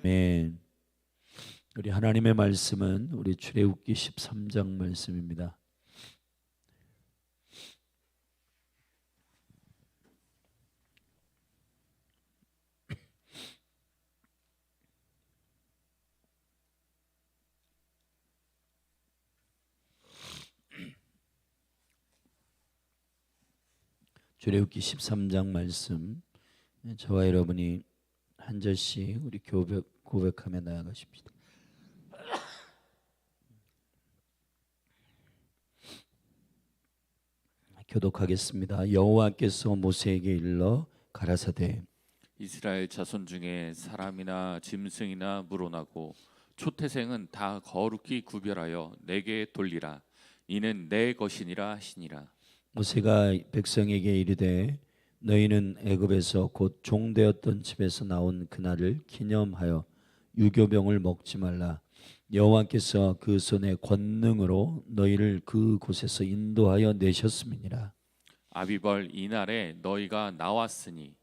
아멘. 우리 하나님의 말씀은 우리 출애굽기 13장 말씀입니다. 출애굽기 13장 말씀, 저와 여러분이 한 절씩 우리 고백하며 나아가십시다. 교독하겠습니다. 여호와께서 모세에게 일러 가라사대 이스라엘 자손 중에 사람이나 짐승이나 물어나고 초태생은 다 거룩히 구별하여 내게 돌리라. 이는 내 것이니라 하시니라. 모세가 백성에게 이르되 너희는 애굽에서 곧 종되었던 집에서 나온 그날을 기념하여 유교병을 먹지 말라. 여호와께서 그 손의 권능으로 너희를 그 곳에서 인도하여 내셨음이니라. 아비벌 이날에 너희가 나왔으니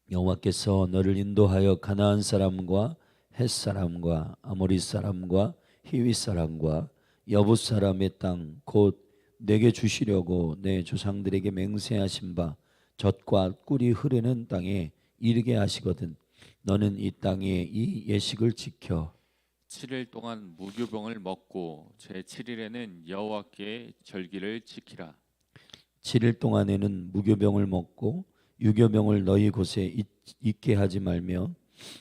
여호와께서 너를 인도하여 가나안 사람과 헷 사람과 아모리 사람과 히위 사람과 여붓 사람의 땅 곧 내게 주시려고 내 조상들에게 맹세하신 바 젖과 꿀이 흐르는 땅에 이르게 하시거든. 너는 이 땅에 이 예식을 지켜 7일 동안 무교병을 먹고 제 7일에는 여호와께 절기를 지키라. 7일 동안에는 무교병을 먹고 유교병을 너희 곳에 있게 하지 말며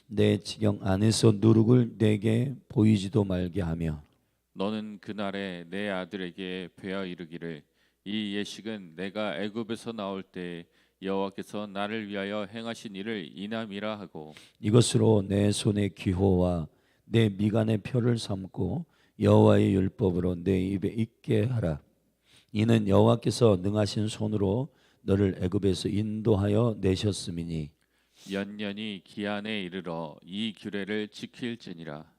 내 지경 안에서 누룩을 내게 보이지도 말게 하며 너는 그날에 내 아들에게 베어 이르기를 이 예식은 내가 애굽에서 나올 때 여호와께서 나를 위하여 행하신 일을 이남이라 하고 이것으로 내 손의 기호와 내 미간의 표를 삼고 여호와의 율법으로 내 입에 있게 하라. 이는 여호와께서 능하신 손으로 너를 애굽에서 인도하여 내셨음이니 연년이 기한에 이르러 이 규례를 지킬지니라.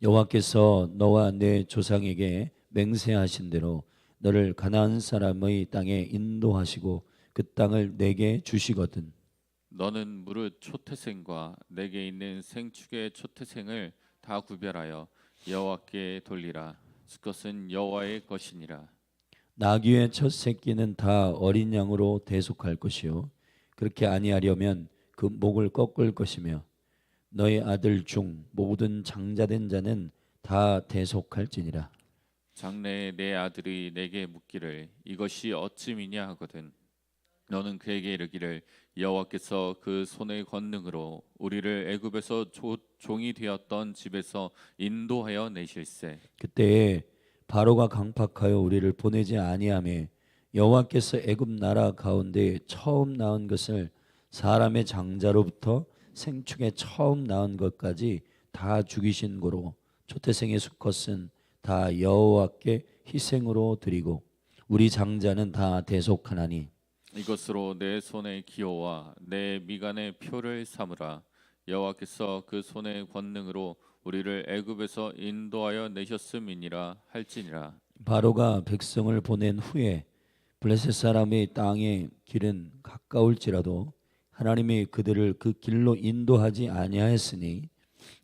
여호와께서 너와 내 조상에게 맹세하신 대로 너를 가나안 사람의 땅에 인도하시고 그 땅을 내게 주시거든. 너는 무릇 초태생과 내게 있는 생축의 초태생을 다 구별하여 여호와께 돌리라. 그것은 여호와의 것이니라. 나귀의 첫 새끼는 다 어린 양으로 대속할 것이요 그렇게 아니하려면 그 목을 꺾을 것이며 너희 아들 중 모든 장자된 자는 다 대속할지니라. 장래에 내 아들이 내게 묻기를 이것이 어찌미냐 하거든 너는 그에게 이르기를 여호와께서 그 손의 권능으로 우리를 애굽에서 종이 되었던 집에서 인도하여 내실세. 그때에 바로가 강팍하여 우리를 보내지 아니하며 여호와께서 애굽 나라 가운데 처음 낳은 것을 사람의 장자로부터 생축에 처음 낳은 것까지 다 죽이신 고로 초태생의 수컷은 다 여호와께 희생으로 드리고 우리 장자는 다 대속하나니 이것으로 내 손의 기호와 내 미간의 표를 삼으라. 여호와께서 그 손의 권능으로 우리를 애굽에서 인도하여 내셨음이니라 할지니라. 바로가 백성을 보낸 후에 블레셋 사람의 땅의 길은 가까울지라도 하나님이 그들을 그 길로 인도하지 아니하였으니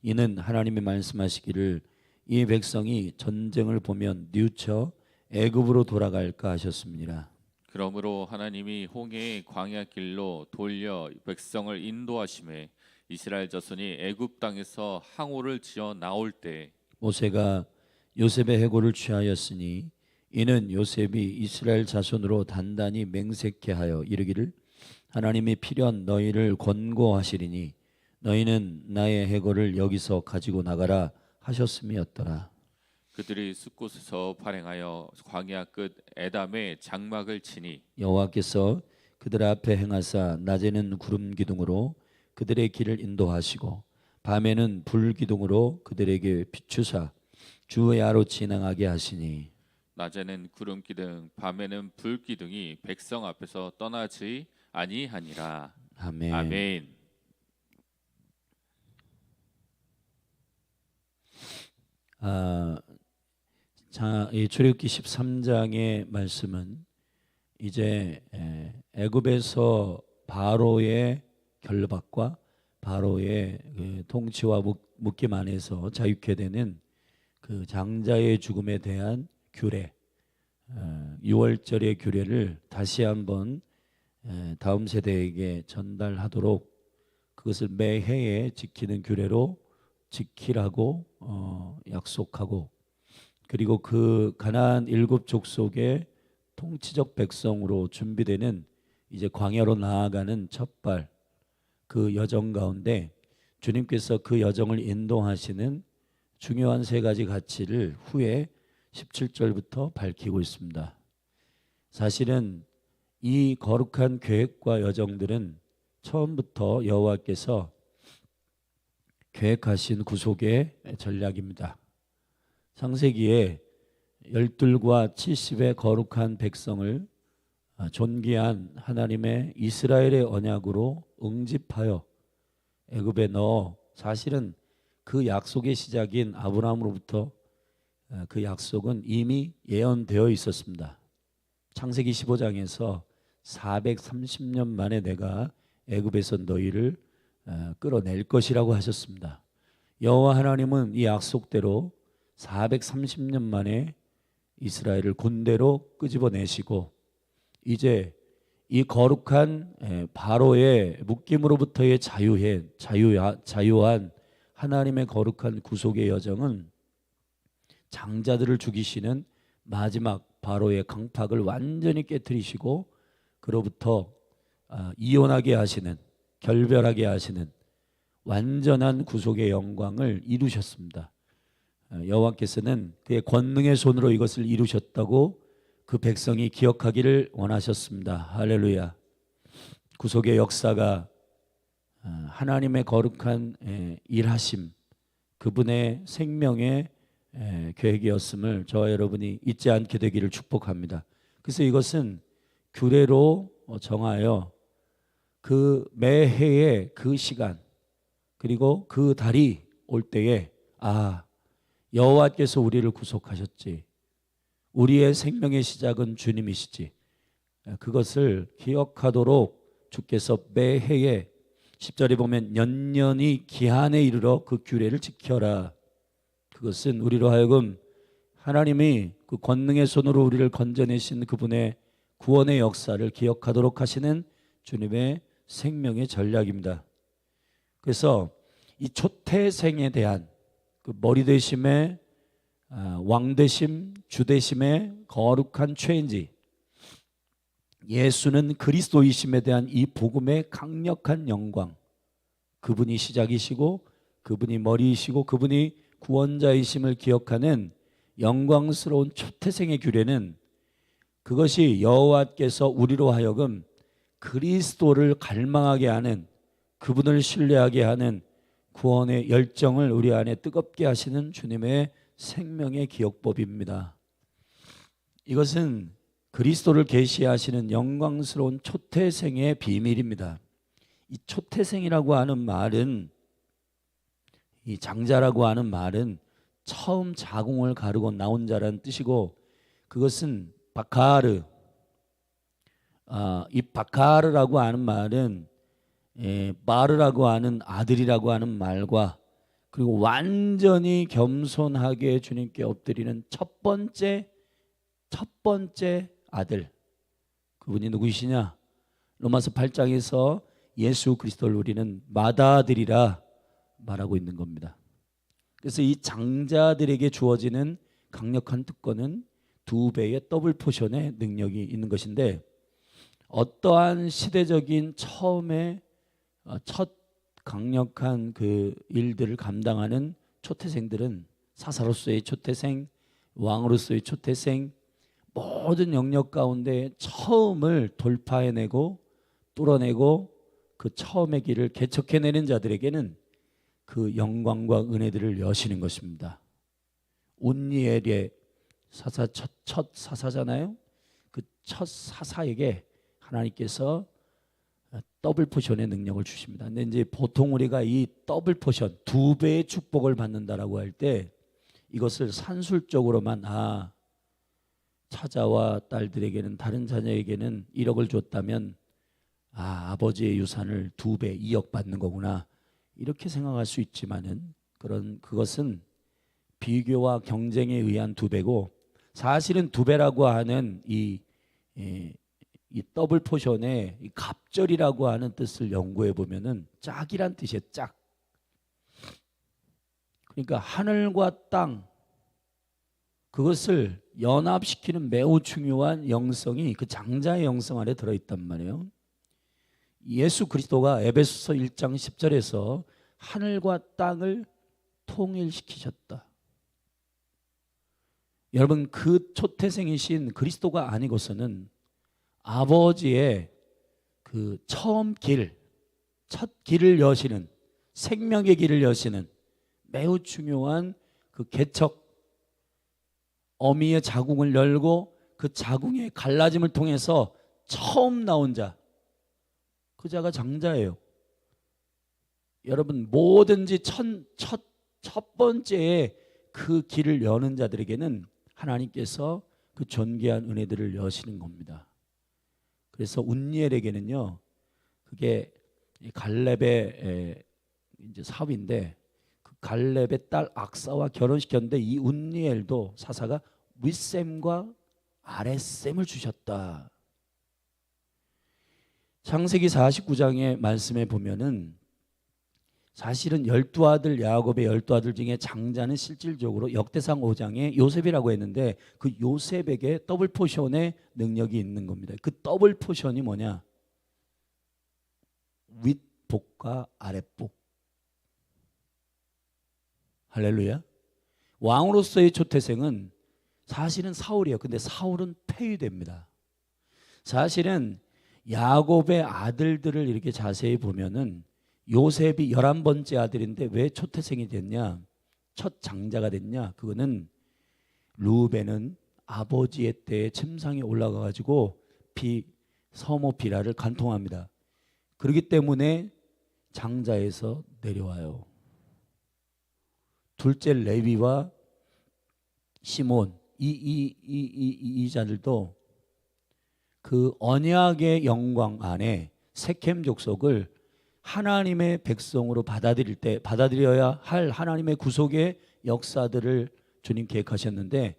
이는 하나님이 말씀하시기를 이 백성이 전쟁을 보면 뉘우쳐 애굽으로 돌아갈까 하셨습니다. 그러므로 하나님이 홍해의 광야 길로 돌려 백성을 인도하심에 이스라엘 자손이 애굽 땅에서 항오를 지어 나올 때 모세가 요셉의 해골을 취하였으니 이는 요셉이 이스라엘 자손으로 단단히 맹세케 하여 이르기를 하나님이 필연 너희를 권고하시리니 너희는 나의 해골을 여기서 가지고 나가라 하셨음이었더라. 그들이 숫곳에서 발행하여 광야 끝 에담에 장막을 치니 여호와께서 그들 앞에 행하사 낮에는 구름 기둥으로 그들의 길을 인도하시고 밤에는 불 기둥으로 그들에게 비추사 주야로 진행하게 하시니 낮에는 구름 기둥 밤에는 불 기둥이 백성 앞에서 떠나지 아니하니라. 아멘. 아멘. 이 출애굽기 13장의 말씀은 이제 애굽에서 바로의 결박과 바로의 그 통치와 묶임 안에서 자유케 되는 그 장자의 죽음에 대한 규례, 6월절의 규례를 다시 한번 다음 세대에게 전달하도록 그것을 매해에 지키는 규례로 지키라고 약속하고, 그리고 그 가나안 7족속의 통치적 백성으로 준비되는 이제 광야로 나아가는 첫발 그 여정 가운데 주님께서 그 여정을 인도하시는 중요한 세 가지 가치를 후에 17절부터 밝히고 있습니다. 사실은 이 거룩한 계획과 여정들은 처음부터 여호와께서 계획하신 구속의 전략입니다. 창세기에 12과 70의 거룩한 백성을 존귀한 하나님의 이스라엘의 언약으로 응집하여 애굽에 넣어, 사실은 그 약속의 시작인 아브라함으로부터 그 약속은 이미 예언되어 있었습니다. 창세기 15장에서 430년 만에 내가 애굽에서 너희를 끌어낼 것이라고 하셨습니다. 여호와 하나님은 이 약속대로 430년 만에 이스라엘을 군대로 끄집어내시고 이제 이 거룩한 바로의 묶임으로부터의 자유한 하나님의 거룩한 구속의 여정은 장자들을 죽이시는 마지막 바로의 강팍을 완전히 깨뜨리시고 그로부터 이혼하게 하시는, 결별하게 하시는 완전한 구속의 영광을 이루셨습니다. 여호와께서는 그의 권능의 손으로 이것을 이루셨다고 그 백성이 기억하기를 원하셨습니다. 할렐루야. 구속의 역사가 하나님의 거룩한 일하심, 그분의 생명의 계획이었음을 저와 여러분이 잊지 않게 되기를 축복합니다. 그래서 이것은 규례로 정하여 그 매해의 그 시간 그리고 그 달이 올 때에 여호와께서 우리를 구속하셨지, 우리의 생명의 시작은 주님이시지, 그것을 기억하도록 주께서 매해에 10절에 보면 년년이 기한에 이르러 그 규례를 지켜라. 그것은 우리로 하여금 하나님이 그 권능의 손으로 우리를 건져내신 그분의 구원의 역사를 기억하도록 하시는 주님의 생명의 전략입니다. 그래서 이 초태생에 대한 그 머리 되심의 왕 되심, 주 되심의 거룩한 체인지, 예수는 그리스도이심에 대한 이 복음의 강력한 영광, 그분이 시작이시고 그분이 머리이시고 그분이 구원자이심을 기억하는 영광스러운 초태생의 규례는, 그것이 여호와께서 우리로 하여금 그리스도를 갈망하게 하는, 그분을 신뢰하게 하는 구원의 열정을 우리 안에 뜨겁게 하시는 주님의 생명의 기억법입니다. 이것은 그리스도를 계시하시는 영광스러운 초태생의 비밀입니다. 이 초태생이라고 하는 말은, 이 장자라고 하는 말은 처음 자궁을 가르고 나온 자라는 뜻이고, 그것은 바카르, 이 바카르라고 하는 말은 바르라고 하는 아들이라고 하는 말과, 그리고 완전히 겸손하게 주님께 엎드리는 첫 번째 아들, 그분이 누구이시냐? 로마서 8장에서 예수 그리스도를 우리는 맏아들이라 말하고 있는 겁니다. 그래서 이 장자들에게 주어지는 강력한 특권은 2배의 더블 포션의 능력이 있는 것인데, 어떠한 시대적인 처음에 첫 강력한 그 일들을 감당하는 초태생들은, 사사로서의 초태생, 왕으로서의 초태생, 모든 영역 가운데 처음을 돌파해내고 뚫어내고 그 처음의 길을 개척해내는 자들에게는 그 영광과 은혜들을 여시는 것입니다. 온니엘의 사사, 첫 사사잖아요. 그 첫 사사에게 하나님께서 더블 포션의 능력을 주십니다. 근데 이제 보통 우리가 이 더블 포션 2배의 축복을 받는다라고 할 때 이것을 산술적으로만 차자와 딸들에게는, 다른 자녀에게는 1억을 줬다면 아버지의 유산을 2배 2억 받는 거구나, 이렇게 생각할 수 있지만은 그것은 비교와 경쟁에 의한 두 배고, 사실은 두 배라고 하는 이 더블 포션의 이 갑절이라고 하는 뜻을 연구해 보면은 짝이란 뜻이에요. 짝. 그러니까 하늘과 땅, 그것을 연합시키는 매우 중요한 영성이 그 장자의 영성 안에 들어있단 말이에요. 예수 그리스도가 에베소서 1장 10절에서 하늘과 땅을 통일시키셨다. 여러분, 그 초태생이신 그리스도가 아니고서는 아버지의 그 처음 길, 첫 길을 여시는, 생명의 길을 여시는 매우 중요한 그 개척, 어미의 자궁을 열고 그 자궁의 갈라짐을 통해서 처음 나온 자, 그 자가 장자예요. 여러분, 뭐든지 첫 번째에 그 길을 여는 자들에게는 하나님께서 그 존귀한 은혜들을 여시는 겁니다. 그래서 운니엘에게는요, 그게 갈렙의 이제 사위인데, 그 갈렙의 딸 악사와 결혼시켰는데 이 운니엘도 사사가 윗셈과 아랫셈을 주셨다. 창세기 49장의 말씀에 보면은 사실은 12아들 야곱의 12아들 중에 장자는 실질적으로 역대상 5장에 요셉이라고 했는데, 그 요셉에게 더블 포션의 능력이 있는 겁니다. 그 더블 포션이 뭐냐? 윗복과 아랫복. 할렐루야. 왕으로서의 초태생은 사실은 사울이에요. 근데 사울은 폐위됩니다. 사실은 야곱의 아들들을 이렇게 자세히 보면은 요셉이 11번째 아들인데 왜 초태생이 됐냐? 첫 장자가 됐냐? 그거는 루벤은 아버지의 때에 침상에 올라가 가지고 서모 비라를 간통합니다. 그렇기 때문에 장자에서 내려와요. 둘째 레위와 시몬, 이 자들도 그 언약의 영광 안에 세켐 족속을 하나님의 백성으로 받아들여야 할 하나님의 구속의 역사들을 주님 계획하셨는데,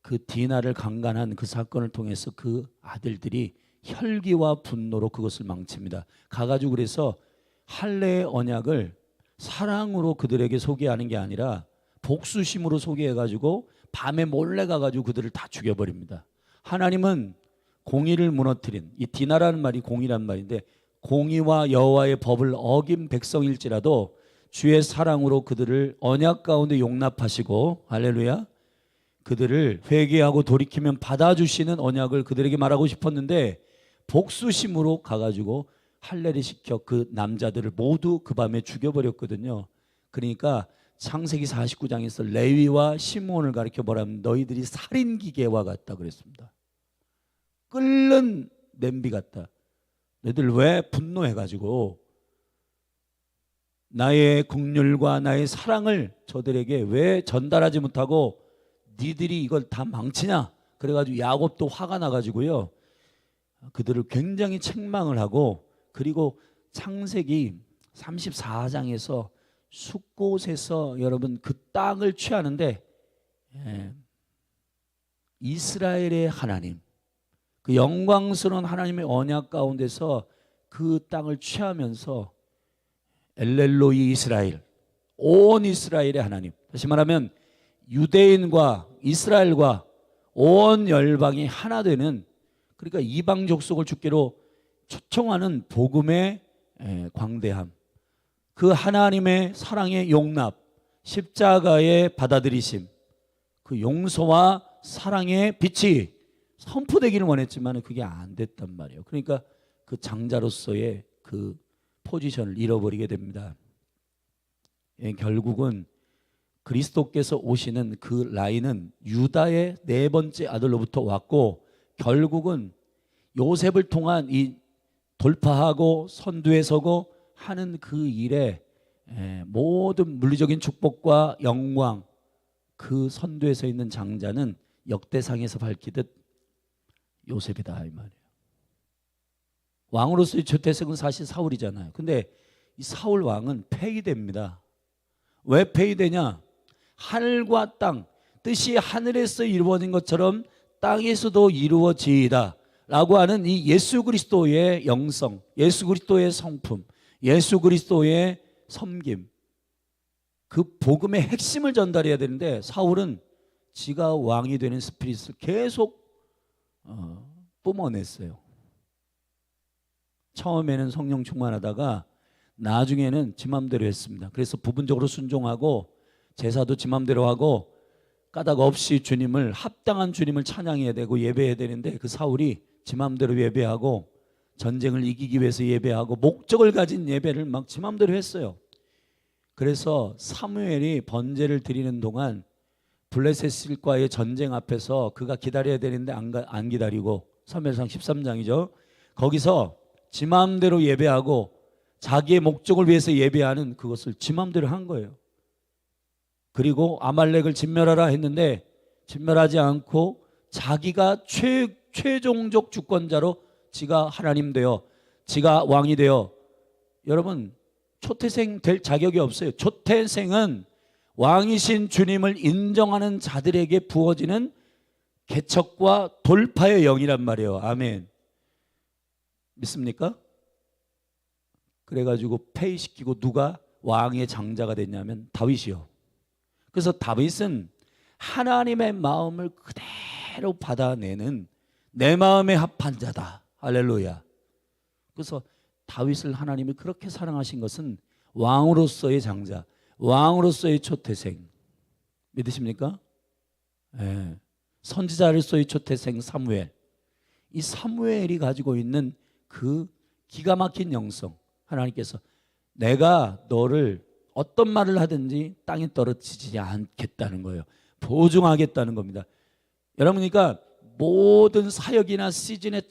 그 디나를 강간한 그 사건을 통해서 그 아들들이 혈기와 분노로 그것을 망칩니다. 가가지고 그래서 할례의 언약을 사랑으로 그들에게 소개하는 게 아니라 복수심으로 소개해가지고 밤에 몰래 가가지고 그들을 다 죽여버립니다. 하나님은 공의를 무너뜨린, 이 디나라는 말이 공의란 말인데, 공의와 여호와의 법을 어긴 백성일지라도 주의 사랑으로 그들을 언약 가운데 용납하시고, 할렐루야, 그들을 회개하고 돌이키면 받아주시는 언약을 그들에게 말하고 싶었는데 복수심으로 가가지고 할례를 시켜 그 남자들을 모두 그 밤에 죽여버렸거든요. 그러니까 창세기 49장에서 레위와 시므온을 가리켜 뭐라면 너희들이 살인기계와 같다 그랬습니다. 끓는 냄비 같다. 너희들 왜 분노해가지고 나의 긍휼과 나의 사랑을 저들에게 왜 전달하지 못하고 니들이 이걸 다 망치냐? 그래가지고 야곱도 화가 나가지고요, 그들을 굉장히 책망을 하고, 그리고 창세기 34장에서 숫곳에서 여러분 그 땅을 취하는데, 이스라엘의 하나님, 그 영광스러운 하나님의 언약 가운데서 그 땅을 취하면서 엘렐로이 이스라엘, 온 이스라엘의 하나님, 다시 말하면 유대인과 이스라엘과 온 열방이 하나 되는, 그러니까 이방 족속을 주께로 초청하는 복음의 광대함, 그 하나님의 사랑의 용납, 십자가의 받아들이심, 그 용서와 사랑의 빛이 선포되기를 원했지만 그게 안 됐단 말이에요. 그러니까 그 장자로서의 그 포지션을 잃어버리게 됩니다. 결국은 그리스도께서 오시는 그 라인은 유다의 네 번째 아들로부터 왔고, 결국은 요셉을 통한 이 돌파하고 선두에 서고 하는 그 일에 모든 물리적인 축복과 영광, 그 선두에 서 있는 장자는 역대상에서 밝히듯 요셉이다 이 말이에요. 왕으로서의 초태생은 사실 사울이잖아요. 근데 이 사울 왕은 폐위됩니다. 왜 폐위되냐? 하늘과 땅, 뜻이 하늘에서 이루어진 것처럼 땅에서도 이루어지이다 라고 하는 이 예수 그리스도의 영성, 예수 그리스도의 성품, 예수 그리스도의 섬김, 그 복음의 핵심을 전달해야 되는데 사울은 지가 왕이 되는 스피릿을 계속 뿜어냈어요. 처음에는 성령 충만하다가 나중에는 지 맘대로 했습니다. 그래서 부분적으로 순종하고 제사도 지 맘대로 하고 까닭 없이 주님을, 합당한 주님을 찬양해야 되고 예배해야 되는데 그 사울이 지 맘대로 예배하고 전쟁을 이기기 위해서 예배하고 목적을 가진 예배를 막 지 맘대로 했어요. 그래서 사무엘이 번제를 드리는 동안 블레셋과의 전쟁 앞에서 그가 기다려야 되는데 안 기다리고, 사무엘상 13장이죠. 거기서 지 마음대로 예배하고 자기의 목적을 위해서 예배하는 그것을 지 마음대로 한 거예요. 그리고 아말렉을 진멸하라 했는데 진멸하지 않고 자기가 최종적 주권자로 지가 하나님 되어 지가 왕이 되어, 여러분 초태생 될 자격이 없어요. 초태생은 왕이신 주님을 인정하는 자들에게 부어지는 개척과 돌파의 영이란 말이에요. 아멘. 믿습니까? 그래가지고 폐위시키고 누가 왕의 장자가 됐냐면 다윗이요. 그래서 다윗은 하나님의 마음을 그대로 받아내는 내 마음에 합한 자다. 할렐루야. 그래서 다윗을 하나님이 그렇게 사랑하신 것은 왕으로서의 장자, 왕으로서의 초태생. 믿으십니까? 네. 선지자로서의 초태생 사무엘. 이 사무엘이 가지고 있는 그 기가 막힌 영성, 하나님께서 내가 너를 어떤 말을 하든지 땅에 떨어지지 않겠다는 거예요. 보증하겠다는 겁니다. 여러분, 그러니까 모든 사역이나 시즌의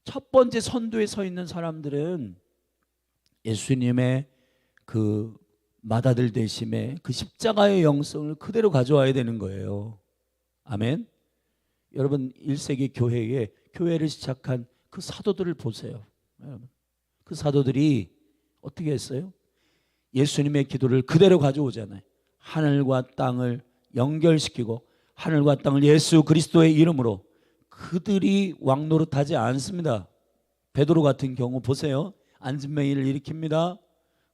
첫 번째 선두에 서 있는 사람들은 예수님의 그 맏아들 되심의 그 십자가의 영성을 그대로 가져와야 되는 거예요. 아멘. 여러분 1세기 교회를 시작한 그 사도들을 보세요. 그 사도들이 어떻게 했어요? 예수님의 기도를 그대로 가져오잖아요. 하늘과 땅을 연결시키고 하늘과 땅을 예수 그리스도의 이름으로, 그들이 왕노릇하지 않습니다. 베드로 같은 경우 보세요. 안진뱅이를 일으킵니다.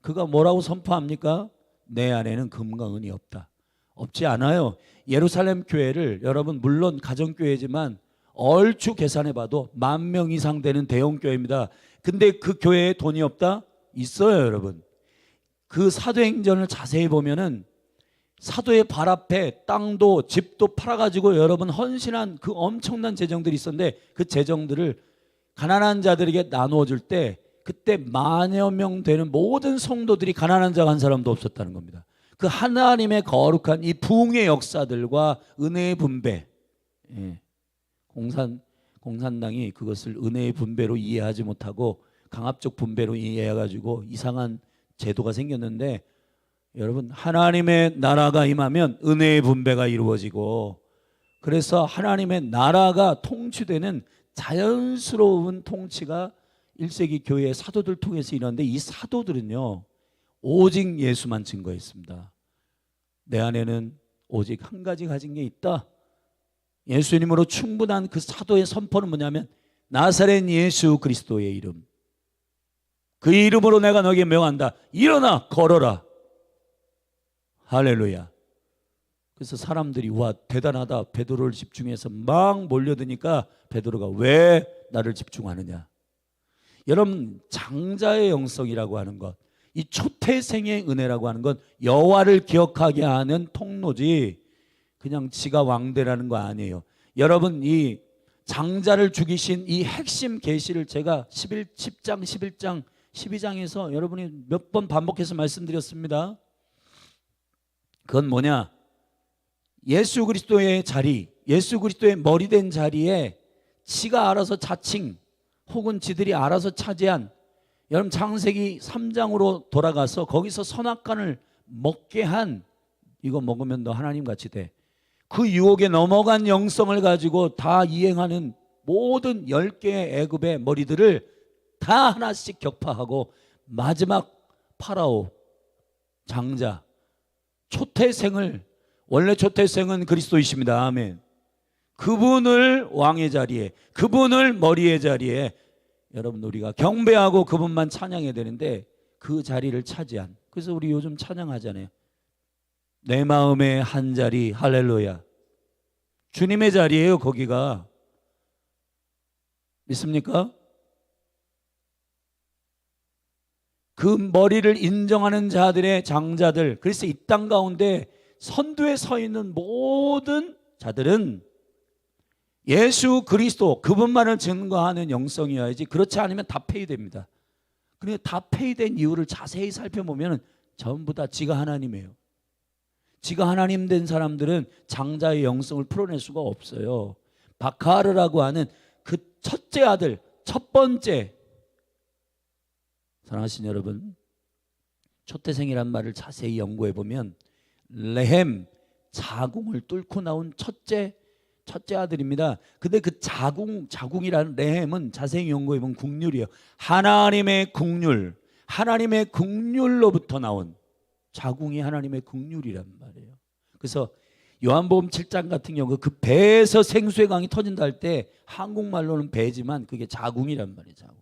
그가 뭐라고 선포합니까? 내 안에는 금과 은이 없다. 없지 않아요. 예루살렘 교회를, 여러분 물론 가정교회지만 얼추 계산해봐도 10,000명 이상 되는 대형교회입니다. 근데 그 교회에 돈이 없다? 있어요. 여러분 그 사도행전을 자세히 보면은 사도의 발 앞에 땅도 집도 팔아가지고 여러분 헌신한 그 엄청난 재정들이 있었는데 그 재정들을 가난한 자들에게 나누어 줄 때 그때 10,000여 명 되는 모든 성도들이 가난한 자가 한 사람도 없었다는 겁니다. 그 하나님의 거룩한 이 부흥의 역사들과 은혜의 분배, 공산당이 그것을 은혜의 분배로 이해하지 못하고 강압적 분배로 이해해가지고 이상한 제도가 생겼는데, 여러분 하나님의 나라가 임하면 은혜의 분배가 이루어지고, 그래서 하나님의 나라가 통치되는 자연스러운 통치가 1세기 교회의 사도들 통해서 일어났는데, 이 사도들은요 오직 예수만 증거했습니다. 내 안에는 오직 한 가지 가진 게 있다. 예수님으로 충분한 그 사도의 선포는 뭐냐면 나사렛 예수 그리스도의 이름, 그 이름으로 내가 너에게 명한다. 일어나 걸어라. 할렐루야. 그래서 사람들이 와 대단하다, 베드로를 집중해서 막 몰려드니까 베드로가 왜 나를 집중하느냐. 여러분 장자의 영성이라고 하는 것, 이 초태생의 은혜라고 하는 건 여호와를 기억하게 하는 통로지 그냥 지가 왕대라는 거 아니에요. 여러분 이 장자를 죽이신 이 핵심 계시를 제가 10장, 11장, 12장에서 여러분이 몇 번 반복해서 말씀드렸습니다. 그건 뭐냐? 예수 그리스도의 자리, 예수 그리스도의 머리 된 자리에 지가 알아서 자칭 혹은 지들이 알아서 차지한, 여러분 창세기 3장으로 돌아가서 거기서 선악과를 먹게 한, 이거 먹으면 너 하나님같이 돼, 그 유혹에 넘어간 영성을 가지고 다 이행하는 모든 10개의 애굽의 머리들을 다 하나씩 격파하고 마지막 파라오 장자 초태생을, 원래 초태생은 그리스도이십니다. 아멘. 그분을 왕의 자리에, 그분을 머리의 자리에 여러분 우리가 경배하고 그분만 찬양해야 되는데 그 자리를 차지한, 그래서 우리 요즘 찬양하잖아요. 내 마음의 한 자리. 할렐루야. 주님의 자리예요. 거기가. 믿습니까? 그 머리를 인정하는 자들의 장자들, 그래서 이 땅 가운데 선두에 서 있는 모든 자들은 예수 그리스도 그분만을 증거하는 영성이어야지, 그렇지 않으면 다 폐위됩니다. 그런데 다 폐위된 이유를 자세히 살펴보면 전부 다 지가 하나님이에요. 지가 하나님 된 사람들은 장자의 영성을 풀어낼 수가 없어요. 바카르라고 하는 그 첫째 아들, 첫 번째, 사랑하신 여러분, 초태생이란 말을 자세히 연구해 보면 레헴, 자궁을 뚫고 나온 첫째 아들입니다. 근데 그 자궁이라는 레헴은 자세히 연구해 보면 국률이에요. 하나님의 국률, 하나님의 국률로부터 나온 자궁이 하나님의 국률이란 말이에요. 그래서 요한복음 7장 같은 경우 그 배에서 생수의 강이 터진다 할 때 한국말로는 배지만 그게 자궁이란 말이에요. 자궁.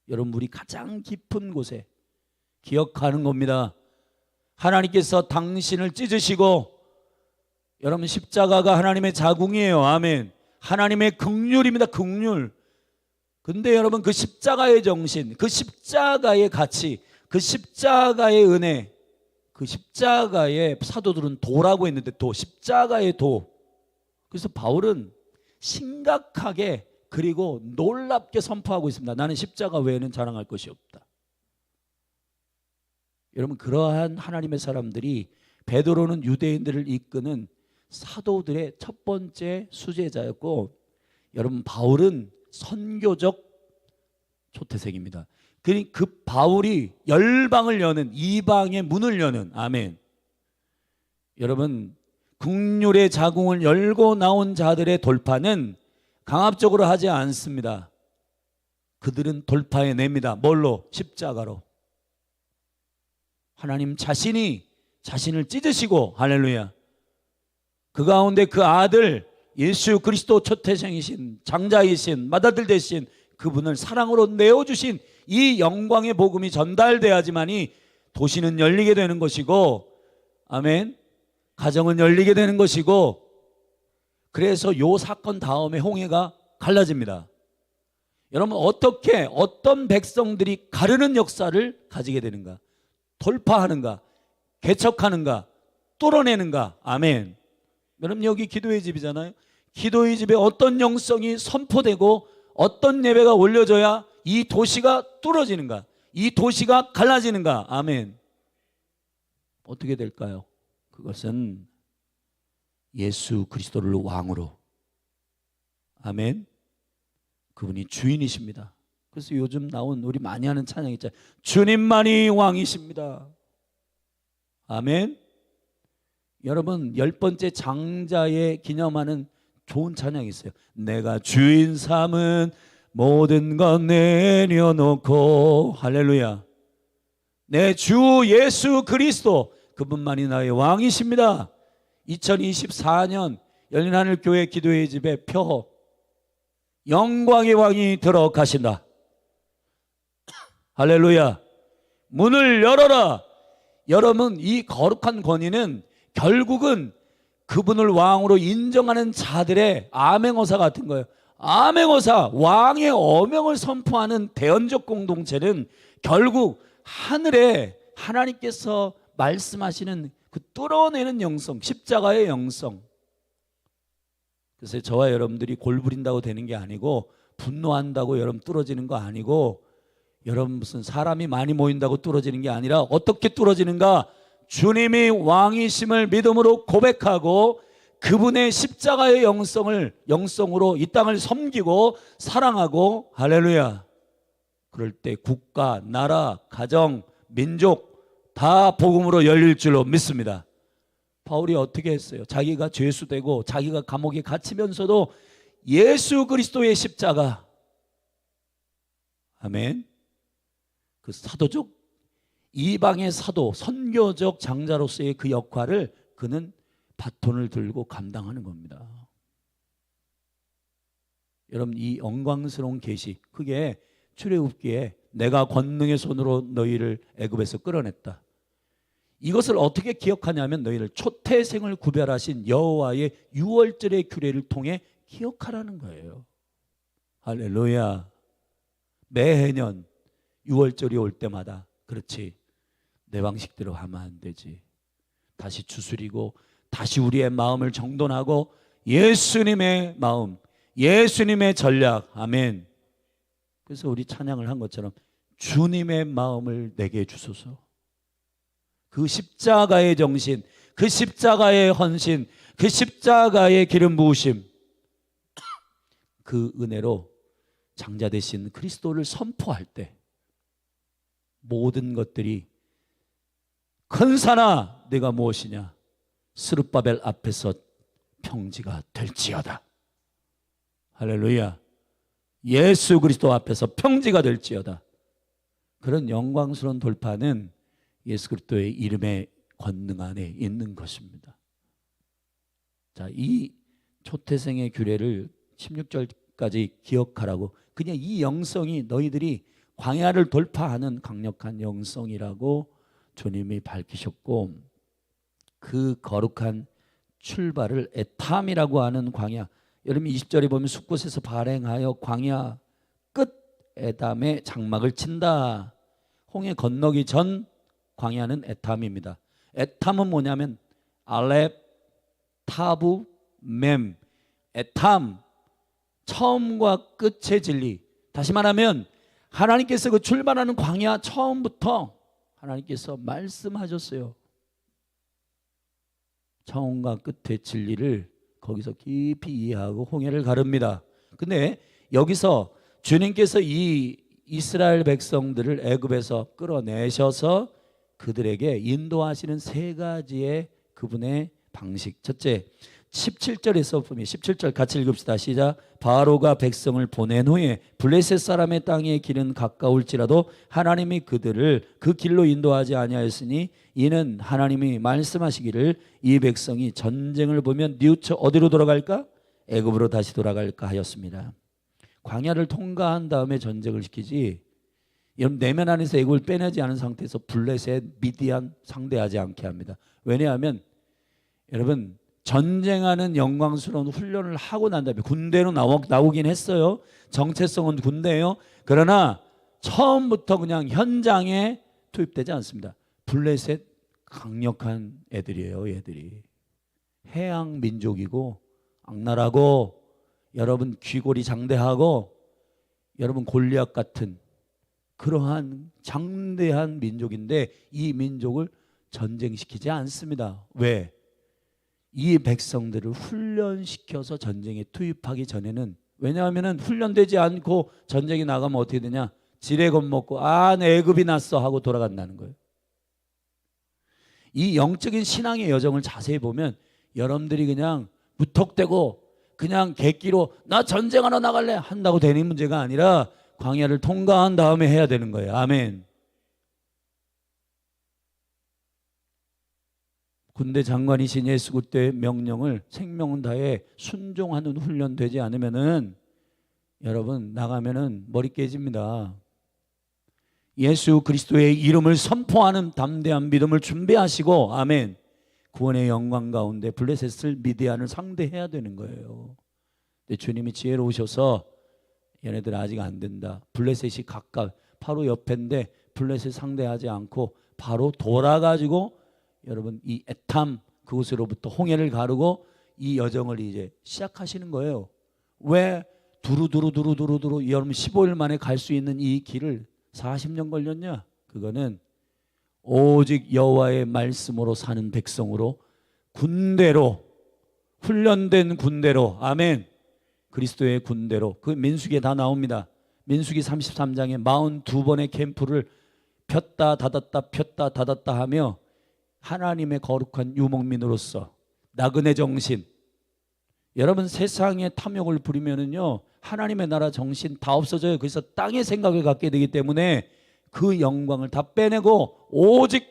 여러분, 우리 가장 깊은 곳에 기억하는 겁니다. 하나님께서 당신을 찢으시고, 여러분 십자가가 하나님의 자궁이에요. 아멘. 하나님의 긍휼입니다. 긍휼. 근데 여러분 그 십자가의 정신, 그 십자가의 가치, 그 십자가의 은혜, 그 십자가의 사도들은 도라고 했는데 십자가의 도. 그래서 바울은 심각하게 그리고 놀랍게 선포하고 있습니다. 나는 십자가 외에는 자랑할 것이 없다. 여러분, 그러한 하나님의 사람들이, 베드로는 유대인들을 이끄는 사도들의 첫 번째 수제자였고, 여러분 바울은 선교적 초태생입니다. 그 바울이 열방을 여는, 이방의 문을 여는, 아멘. 여러분, 국률의 자궁을 열고 나온 자들의 돌파는 강압적으로 하지 않습니다. 그들은 돌파해냅니다. 뭘로? 십자가로. 하나님 자신이 자신을 찢으시고, 할렐루야, 그 가운데 그 아들 예수 그리스도 초태생이신, 장자이신, 맏아들 되신 그분을 사랑으로 내어주신 이 영광의 복음이 전달돼야지만이 도시는 열리게 되는 것이고, 아멘, 가정은 열리게 되는 것이고, 그래서 요 사건 다음에 홍해가 갈라집니다. 여러분, 어떻게 어떤 백성들이 가르는 역사를 가지게 되는가? 돌파하는가? 개척하는가? 뚫어내는가? 아멘. 여러분, 여기 기도의 집이잖아요. 기도의 집에 어떤 영성이 선포되고 어떤 예배가 올려져야 이 도시가 뚫어지는가? 이 도시가 갈라지는가? 아멘. 어떻게 될까요? 그것은 예수 그리스도를 왕으로, 아멘, 그분이 주인이십니다. 그래서 요즘 나온 우리 많이 하는 찬양 있잖아요. 주님만이 왕이십니다. 아멘. 여러분, 10번째 장자에 기념하는 좋은 찬양이 있어요. 내가 주인 삼은 모든 것 내려놓고, 할렐루야, 내 주 예수 그리스도 그분만이 나의 왕이십니다. 2024년 열린하늘교회 기도의 집에 표 영광의 왕이 들어가신다. 할렐루야. 문을 열어라. 여러분, 이 거룩한 권위는 결국은 그분을 왕으로 인정하는 자들의 아멘어사 같은 거예요. 아멘어사, 왕의 어명을 선포하는 대언적 공동체는 결국 하늘에 하나님께서 말씀하시는 그 뚫어내는 영성, 십자가의 영성. 그래서 저와 여러분들이 골 부린다고 되는 게 아니고, 분노한다고 여러분 뚫어지는 거 아니고, 여러분 무슨 사람이 많이 모인다고 뚫어지는 게 아니라 어떻게 뚫어지는가? 주님이 왕이심을 믿음으로 고백하고 그분의 십자가의 영성으로 이 땅을 섬기고 사랑하고, 할렐루야, 그럴 때 국가, 나라, 가정, 민족 다 복음으로 열릴 줄로 믿습니다. 바울이 어떻게 했어요? 자기가 죄수되고 자기가 감옥에 갇히면서도 예수 그리스도의 십자가, 아멘, 그 사도적 이방의 사도 선교적 장자로서의 그 역할을 그는 바톤을 들고 감당하는 겁니다. 여러분, 이 영광스러운 계시, 그게 출애굽기에 내가 권능의 손으로 너희를 애굽에서 끌어냈다. 이것을 어떻게 기억하냐면 너희를 초태생을 구별하신 여호와의 유월절의 규례를 통해 기억하라는 거예요. 할렐루야. 매해년 유월절이 올 때마다 그렇지, 내 방식대로 하면 안 되지. 다시 추스리고 다시 우리의 마음을 정돈하고 예수님의 마음, 예수님의 전략. 아멘. 그래서 우리 찬양을 한 것처럼 주님의 마음을 내게 주소서. 그 십자가의 정신, 그 십자가의 헌신, 그 십자가의 기름 부으심, 그 은혜로 장자 되신 그리스도를 선포할 때 모든 것들이 큰 산아 네가 무엇이냐, 스룹바벨 앞에서 평지가 될지어다. 할렐루야. 예수 그리스도 앞에서 평지가 될지어다. 그런 영광스러운 돌파는 예수 그리스도의 이름의 권능 안에 있는 것입니다. 자, 이 초태생의 규례를 16절까지 기억하라고, 그냥 이 영성이 너희들이 광야를 돌파하는 강력한 영성이라고 주님이 밝히셨고, 그 거룩한 출발을 에탐이라고 하는 광야, 여러분 20절에 보면 숲곳에서 발행하여 광야 끝 에담의 장막을 친다. 홍해 건너기 전 광야는 에탐입니다. 에탐은 뭐냐면 알렙, 타부, mem에탐, 처음과 끝의 진리. 다시 말하면 하나님께서 그 출발하는 광야 처음부터 하나님께서 말씀하셨어요. 처음과 끝의 진리를 거기서 깊이 이해하고 홍해를 가릅니다. 근데 여기서 주님께서 이 이스라엘 백성들을 애굽에서 끌어내셔서 그들에게 인도하시는 세 가지의 그분의 방식. 첫째, 17절에서 보면 17절 같이 읽읍시다. 시작. 바로가 백성을 보낸 후에 블레셋 사람의 땅의 길은 가까울지라도 하나님이 그들을 그 길로 인도하지 아니하였으니 이는 하나님이 말씀하시기를 이 백성이 전쟁을 보면 뉘우쳐 어디로 돌아갈까? 애굽으로 다시 돌아갈까 하였습니다. 광야를 통과한 다음에 전쟁을 시키지, 여러분 내면 안에서 애굽을 빼내지 않은 상태에서 블레셋, 미디안 상대하지 않게 합니다. 왜냐하면 여러분 전쟁하는 영광스러운 훈련을 하고 난 다음에 군대로 나오긴 했어요. 정체성은 군대예요. 그러나 처음부터 그냥 현장에 투입되지 않습니다. 블레셋 강력한 애들이에요. 얘들이 해양 민족이고 악랄하고 여러분 귀골이 장대하고 여러분 골리앗 같은 그러한 장대한 민족인데 이 민족을 전쟁시키지 않습니다. 왜? 이 백성들을 훈련시켜서 전쟁에 투입하기 전에는, 왜냐하면 훈련되지 않고 전쟁에 나가면 어떻게 되냐? 지레 겁먹고 내 애굽이 났어 하고 돌아간다는 거예요. 이 영적인 신앙의 여정을 자세히 보면 여러분들이 그냥 무턱대고 그냥 객기로 나 전쟁하러 나갈래 한다고 되는 문제가 아니라 광야를 통과한 다음에 해야 되는 거예요. 아멘. 군대 장관이신 예수 그리스도의 명령을 생명을 다해 순종하는 훈련 되지 않으면은 여러분 나가면은 머리 깨집니다. 예수 그리스도의 이름을 선포하는 담대한 믿음을 준비하시고 아멘. 구원의 영광 가운데 블레셋을 미디안을 상대해야 되는 거예요. 근데 주님이 지혜로우셔서 얘네들 아직 안 된다. 블레셋이 가까워 바로 옆인데 블레셋 상대하지 않고 바로 돌아가지고 여러분 이 에탐 그곳으로부터 홍해를 가르고 이 여정을 이제 시작하시는 거예요. 왜 두루두루 여러분 15일 만에 갈 수 있는 이 길을 40년 걸렸냐? 그거는 오직 여호와의 말씀으로 사는 백성으로 군대로 훈련된 군대로 아멘. 그리스도의 군대로 그 민수기에 다 나옵니다. 민수기 33장에 42번의 캠프를 폈다 닫았다 하며 하나님의 거룩한 유목민으로서 나그네 정신. 여러분 세상의 탐욕을 부리면은요 하나님의 나라 정신 다 없어져요. 그래서 땅의 생각을 갖게 되기 때문에 그 영광을 다 빼내고 오직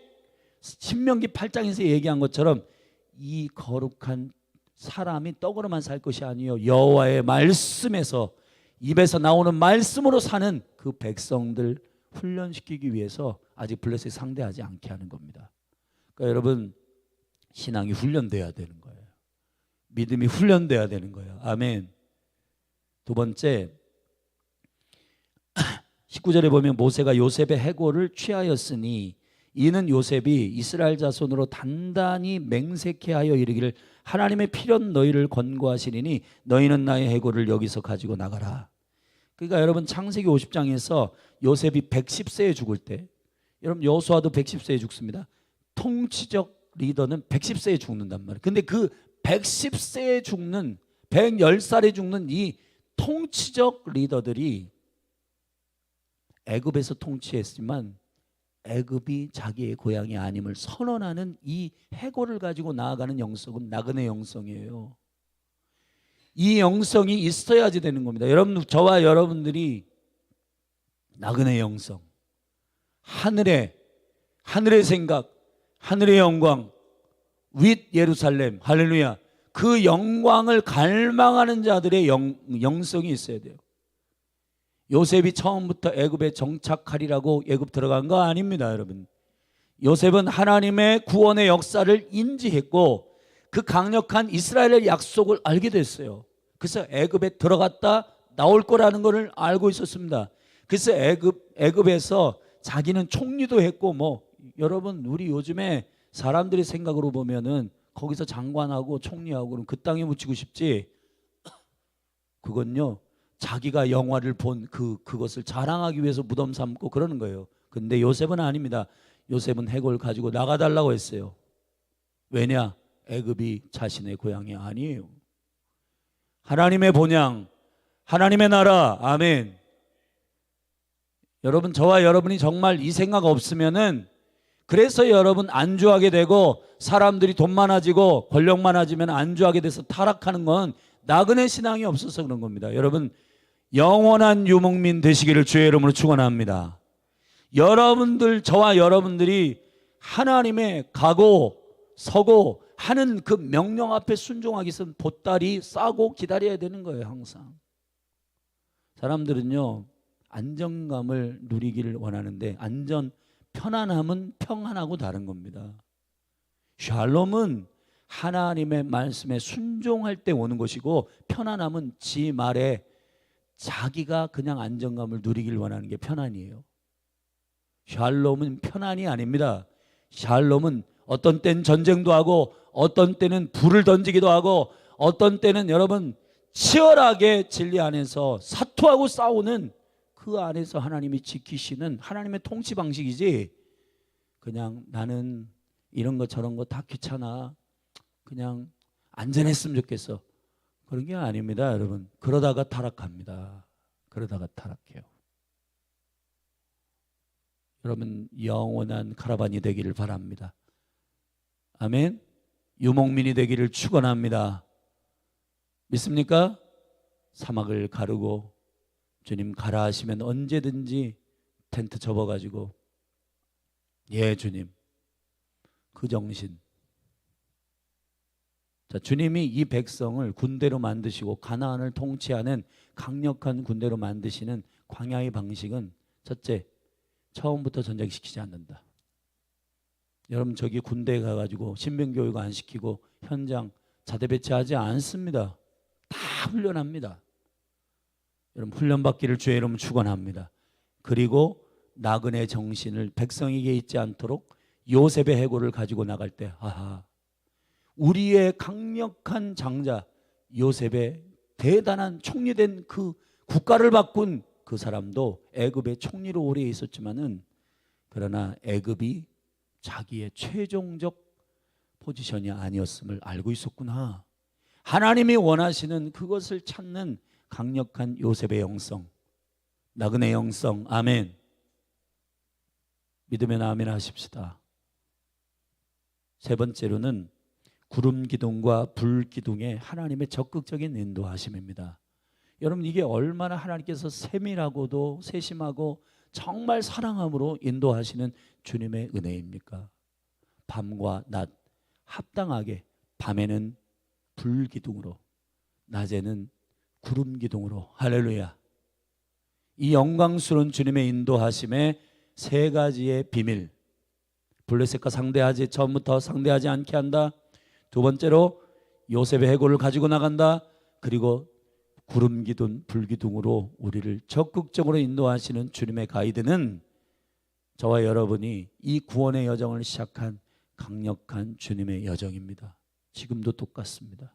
신명기 8장에서 얘기한 것처럼 이 거룩한 사람이 떡으로만 살 것이 아니요 여호와의 말씀에서 입에서 나오는 말씀으로 사는 그 백성들 훈련시키기 위해서 아직 블레셋이 상대하지 않게 하는 겁니다. 그러니까 여러분 신앙이 훈련돼야 되는 거예요. 믿음이 훈련돼야 되는 거예요. 아멘. 두 번째 19절에 보면 모세가 요셉의 해골을 취하였으니 이는 요셉이 이스라엘 자손으로 단단히 맹세케 하여 이르기를 하나님의 필연 너희를 권고하시리니 너희는 나의 해골을 여기서 가지고 나가라. 그러니까 여러분 창세기 50장에서 요셉이 110세에 죽을 때 여러분 여호수아도 110세에 죽습니다. 통치적 리더는 110세에 죽는단 말이에요. 근데 그 110세에 죽는 110살에 죽는 이 통치적 리더들이 애굽에서 통치했지만 애굽이 자기의 고향이 아님을 선언하는 이 해골을 가지고 나아가는 영성은 나그네 영성이에요. 이 영성이 있어야지 되는 겁니다. 여러분 저와 여러분들이 나그네 영성, 하늘의 생각, 하늘의 영광, 윗 예루살렘, 할렐루야, 그 영광을 갈망하는 자들의 영성이 있어야 돼요. 요셉이 처음부터 애굽에 정착하리라고 애굽 들어간 거 아닙니다, 여러분. 요셉은 하나님의 구원의 역사를 인지했고 그 강력한 이스라엘의 약속을 알게 됐어요. 그래서 애굽에 들어갔다 나올 거라는 것을 알고 있었습니다. 그래서 애굽에서 자기는 총리도 했고 여러분 우리 요즘에 사람들의 생각으로 보면은 거기서 장관하고 총리하고 그럼 그 땅에 묻히고 싶지. 그건요. 자기가 영화를 본 그것을 자랑하기 위해서 무덤 삼고 그러는 거예요. 근데 요셉은 아닙니다. 요셉은 해골 가지고 나가달라고 했어요. 왜냐? 애굽이 자신의 고향이 아니에요. 하나님의 본향, 하나님의 나라. 아멘. 여러분 저와 여러분이 정말 이 생각 없으면은 그래서 여러분 안주하게 되고 사람들이 돈 많아지고 권력 많아지면 안주하게 돼서 타락하는 건 나그네 신앙이 없어서 그런 겁니다. 여러분 영원한 유목민 되시기를 주의 이름으로 축원합니다. 여러분들 저와 여러분들이 하나님의 가고 서고 하는 그 명령 앞에 순종하기 위해서는 보따리 싸고 기다려야 되는 거예요. 항상 사람들은요 안정감을 누리기를 원하는데 편안함은 평안하고 다른 겁니다. 샬롬은 하나님의 말씀에 순종할 때 오는 것이고 편안함은 지 말에 자기가 그냥 안정감을 누리길 원하는 게 편안이에요. 샬롬은 편안이 아닙니다. 샬롬은 어떤 때는 전쟁도 하고 어떤 때는 불을 던지기도 하고 어떤 때는 여러분 치열하게 진리 안에서 사투하고 싸우는 그 안에서 하나님이 지키시는 하나님의 통치 방식이지 그냥 나는 이런 거 저런 거 다 귀찮아 그냥 안전했으면 좋겠어 그런 게 아닙니다. 여러분 그러다가 타락합니다. 그러다가 타락해요. 여러분 영원한 카라반이 되기를 바랍니다. 아멘. 유목민이 되기를 축원합니다. 믿습니까? 사막을 가르고 주님 가라 하시면 언제든지 텐트 접어가지고 예 주님 그 정신. 자, 주님이 이 백성을 군대로 만드시고 가나안을 통치하는 강력한 군대로 만드시는 광야의 방식은 첫째 처음부터 전쟁시키지 않는다. 여러분 저기 군대에 가가지고 신병교육 안 시키고 현장 자대 배치하지 않습니다. 다 훈련합니다. 여러분 훈련받기를 주의 이름 축원합니다. 그리고 나그네 정신을 백성에게 있지 않도록 요셉의 해골을 가지고 나갈 때 우리의 강력한 장자 요셉의 대단한 총리된 그 국가를 바꾼 그 사람도 애굽의 총리로 오래 있었지만은 그러나 애굽이 자기의 최종적 포지션이 아니었음을 알고 있었구나. 하나님이 원하시는 그것을 찾는 강력한 요셉의 영성, 나그네 영성. 아멘. 믿으면 아멘 하십시다. 세 번째로는 구름 기둥과 불 기둥의 하나님의 적극적인 인도하심입니다. 여러분 이게 얼마나 하나님께서 세밀하고도 세심하고 정말 사랑함으로 인도하시는 주님의 은혜입니까? 밤과 낮 합당하게, 밤에는 불기둥으로, 낮에는 구름 기둥으로. 할렐루야. 이 영광스러운 주님의 인도하심의 세 가지의 비밀. 블레셋과 상대하지, 처음부터 상대하지 않게 한다. 두 번째로 요셉의 해골을 가지고 나간다. 그리고 구름 기둥, 불기둥으로 우리를 적극적으로 인도하시는 주님의 가이드는 저와 여러분이 이 구원의 여정을 시작한 강력한 주님의 여정입니다. 지금도 똑같습니다.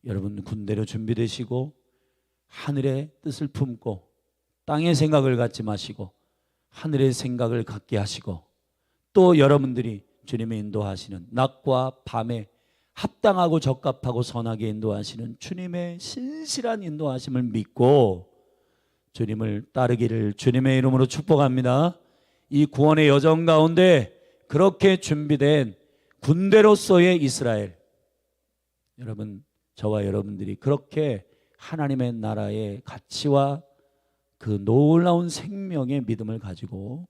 여러분 군대로 준비되시고 하늘의 뜻을 품고 땅의 생각을 갖지 마시고 하늘의 생각을 갖게 하시고, 또 여러분들이 주님의 인도하시는 낮과 밤에 합당하고 적합하고 선하게 인도하시는 주님의 신실한 인도하심을 믿고 주님을 따르기를 주님의 이름으로 축복합니다. 이 구원의 여정 가운데 그렇게 준비된 군대로서의 이스라엘, 여러분, 저와 여러분들이 그렇게 하나님의 나라의 가치와 그 놀라운 생명의 믿음을 가지고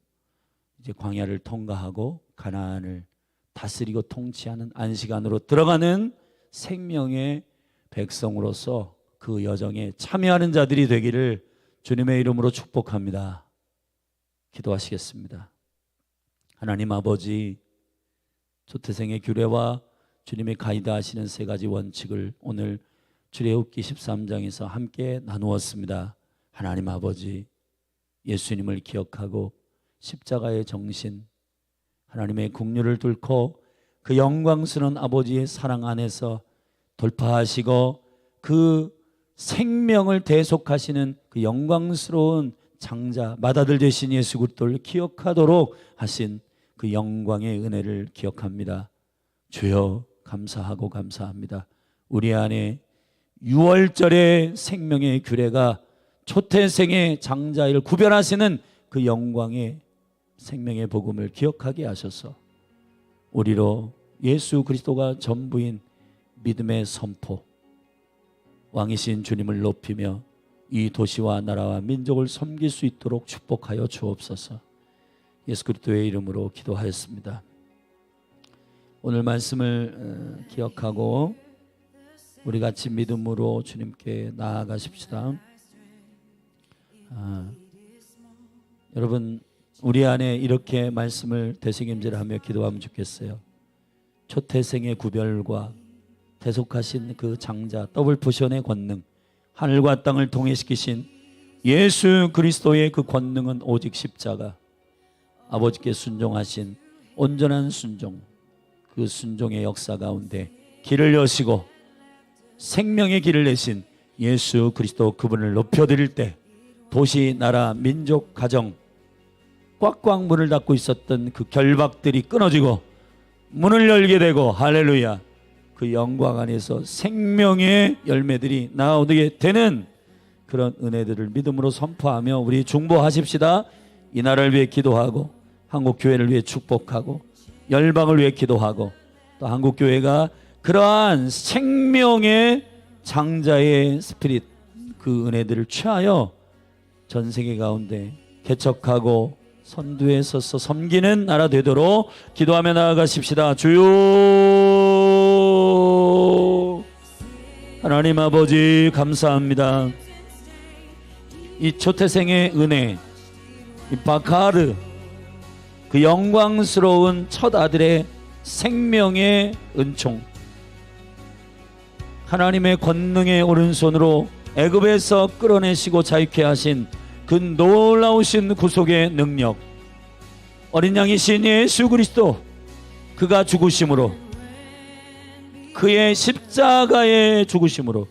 이제 광야를 통과하고 가나안을 다스리고 통치하는 안식안으로 들어가는 생명의 백성으로서 그 여정에 참여하는 자들이 되기를 주님의 이름으로 축복합니다. 기도하시겠습니다. 하나님 아버지, 초태생의 규례와 주님의 가이드하시는 세 가지 원칙을 오늘 출애굽기 13장에서 함께 나누었습니다. 하나님 아버지, 예수님을 기억하고 십자가의 정신, 하나님의 긍휼을 뚫고 그 영광스러운 아버지의 사랑 안에서 돌파하시고 그 생명을 대속하시는 그 영광스러운 장자, 맏아들 되신 예수 그리스도를 기억하도록 하신 그 영광의 은혜를 기억합니다. 주여, 감사하고 감사합니다. 우리 안에 6월절의 생명의 규례가 초태생의 장자를 구별하시는 그 영광의 생명의 복음을 기억하게 하셔서 우리로 예수 그리스도가 전부인 믿음의 선포, 왕이신 주님을 높이며 이 도시와 나라와 민족을 섬길 수 있도록 축복하여 주옵소서. 예수 그리스도의 이름으로 기도하였습니다. 오늘 말씀을 기억하고 우리 같이 믿음으로 주님께 나아가십시다. 여러분, 우리 안에 이렇게 말씀을 되새김질하며 기도하면 좋겠어요. 초태생의 구별과 대속하신 그 장자, 더블 포션의 권능, 하늘과 땅을 통일시키신 예수 그리스도의 그 권능은 오직 십자가, 아버지께 순종하신 온전한 순종, 그 순종의 역사 가운데 길을 여시고 생명의 길을 내신 예수 그리스도, 그분을 높여드릴 때 도시, 나라, 민족, 가정 꽉꽉 문을 닫고 있었던 그 결박들이 끊어지고 문을 열게 되고, 할렐루야, 그 영광 안에서 생명의 열매들이 나오게 되는 그런 은혜들을 믿음으로 선포하며 우리 중보하십시다. 이 나라를 위해 기도하고 한국교회를 위해 축복하고 열방을 위해 기도하고, 또 한국교회가 그러한 생명의 장자의 스피릿, 그 은혜들을 취하여 전 세계 가운데 개척하고 선두에 서서 섬기는 나라 되도록 기도하며 나아가십시다. 주여, 하나님 아버지 감사합니다. 이 초태생의 은혜, 이 바카르, 그 영광스러운 첫 아들의 생명의 은총, 하나님의 권능의 오른손으로 애굽에서 끌어내시고 자유케 하신 그 놀라우신 구속의 능력, 어린 양이신 예수 그리스도, 그가 죽으심으로, 그의 십자가의 죽으심으로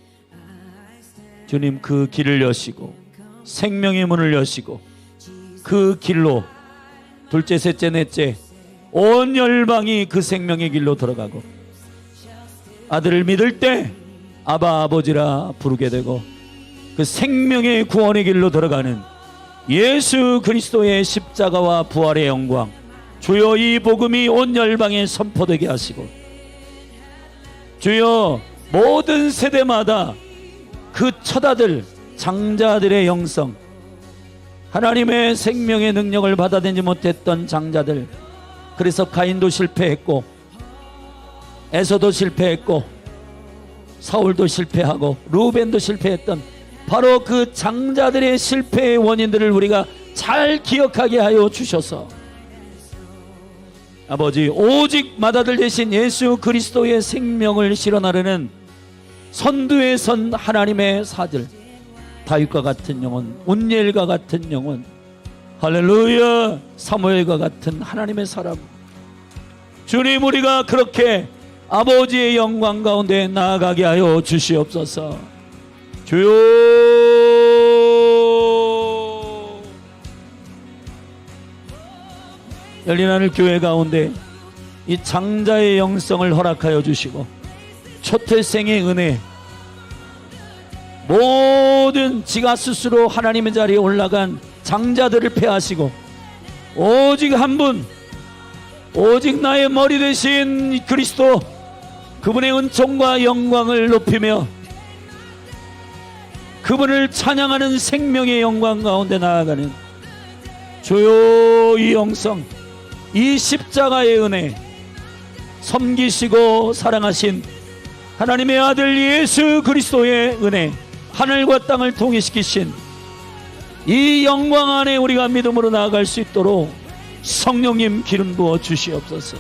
주님 그 길을 여시고 생명의 문을 여시고 그 길로 둘째, 셋째, 넷째 온 열방이 그 생명의 길로 들어가고 아들을 믿을 때 아바 아버지라 부르게 되고 그 생명의 구원의 길로 들어가는 예수 그리스도의 십자가와 부활의 영광, 주여 이 복음이 온 열방에 선포되게 하시고, 주여 모든 세대마다 그 첫아들 장자들의 영성, 하나님의 생명의 능력을 받아들이지 못했던 장자들, 그래서 가인도 실패했고 에서도 실패했고 사울도 실패하고 루벤도 실패했던 바로 그 장자들의 실패의 원인들을 우리가 잘 기억하게 하여 주셔서 아버지, 오직 맏아들 되신 예수 그리스도의 생명을 실현하려는 선두에 선 하나님의 사들, 다윗과 같은 영혼, 운니엘과 같은 영혼, 할렐루야, 사무엘과 같은 하나님의 사람, 주님, 우리가 그렇게 아버지의 영광 가운데 나아가게 하여 주시옵소서. 주여, 열린 하늘 교회 가운데 이 장자의 영성을 허락하여 주시고 초태생의 은혜, 모든 지가 스스로 하나님의 자리에 올라간 장자들을 패하시고 오직 한 분, 오직 나의 머리 되신 그리스도, 그분의 은총과 영광을 높이며 그분을 찬양하는 생명의 영광 가운데 나아가는 주여, 이 영성, 이 십자가의 은혜, 섬기시고 사랑하신 하나님의 아들 예수 그리스도의 은혜, 하늘과 땅을 통일시키신 이 영광 안에 우리가 믿음으로 나아갈 수 있도록 성령님 기름 부어 주시옵소서.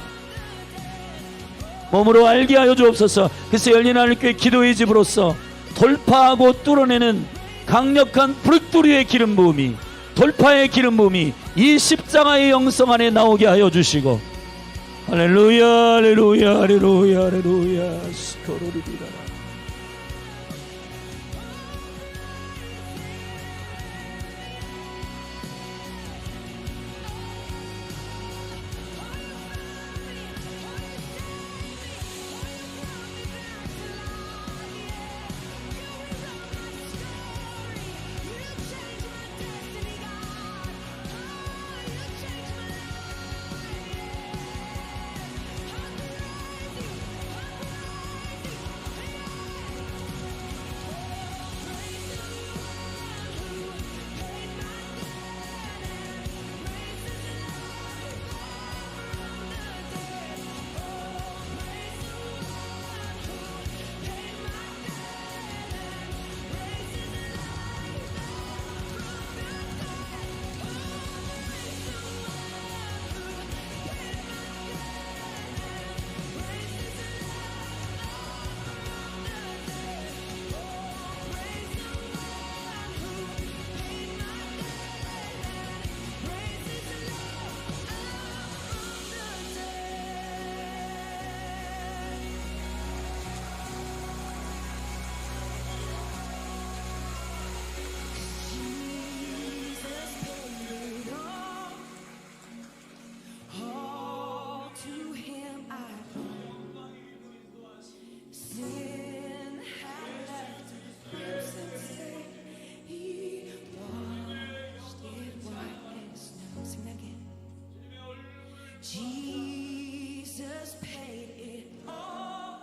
몸으로 알게 하여 주옵소서. 그래서 열린 하늘교회 기도의 집으로서 돌파하고 뚫어내는 강력한 브루뚜리의 기름 부음이, 돌파의 기름 부음이 이 십자가의 영성 안에 나오게 하여 주시고, 할렐루야, 할렐루야, 할렐루야, 할렐루야, 스코로리비라. Jesus paid it all